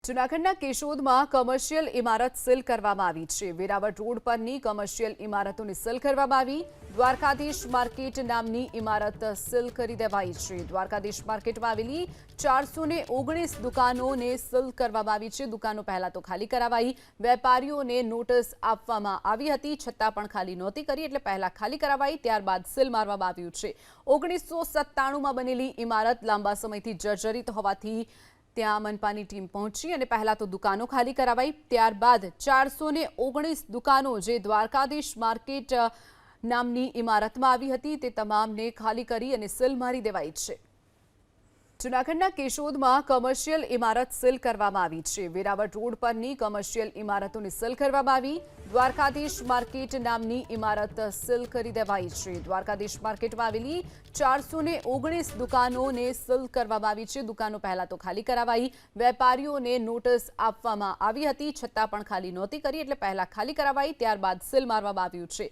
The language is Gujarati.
જૂનાગઢના કેશોદમાં કમર્શિયલ ઇમારત સીલ કરવામાં આવી છે। વેરાવળ રોડ પરની કમર્શિયલ ઇમારતોને સીલ કરવામાં આવી। દ્વારકાધીશ માર્કેટ નામની ઇમારત સીલ કરી દેવાઈ છે। દ્વારકાધીશ માર્કેટમાં આવેલી 419 દુકાનોને સીલ કરવામાં આવી છે। દુકાનો પહેલા તો ખાલી કરાવાઈ। વેપારીઓને નોટિસ આપવામાં આવી હતી, છતાં પણ ખાલી નહોતી કરી, એટલે પહેલા ખાલી કરાવાઈ, ત્યારબાદ સીલ મારવામાં આવ્યું છે। 1997માં બનેલી ઇમારત લાંબા સમયથી જર્જરિત હોવાથી ત્યાં મનપાની ટીમ પહોંચી અને પહેલા તો દુકાનો ખાલી કરાવાઈ, ત્યારબાદ 419 દુકાનો જે દ્વારકાધીશ માર્કેટ નામની ઇમારતમાં આવી હતી તે તમામને ખાલી કરી અને સીલ મારી દેવાઈ છે। જૂનાગઢના કેશોદમાં કમર્શિયલ ઇમારત સીલ કરવામાં આવી છે। વેરાવળ રોડ પરની કમર્શિયલ ઇમારતોને સીલ કરવામાં આવી। દ્વારકાધીશ માર્કેટ નામની ઇમારત સીલ કરી દેવાઈ છે। દ્વારકાધીશ માર્કેટમાં આવેલી 419 દુકાનોને સીલ કરવામાં આવી છે। દુકાનો પહેલા તો ખાલી કરાવાઈ। વેપારીઓને નોટિસ આપવામાં આવી હતી, છતાં પણ ખાલી નહોતી કરી, એટલે પહેલા ખાલી કરાવાઈ, ત્યારબાદ સીલ મારવામાં આવ્યું છે।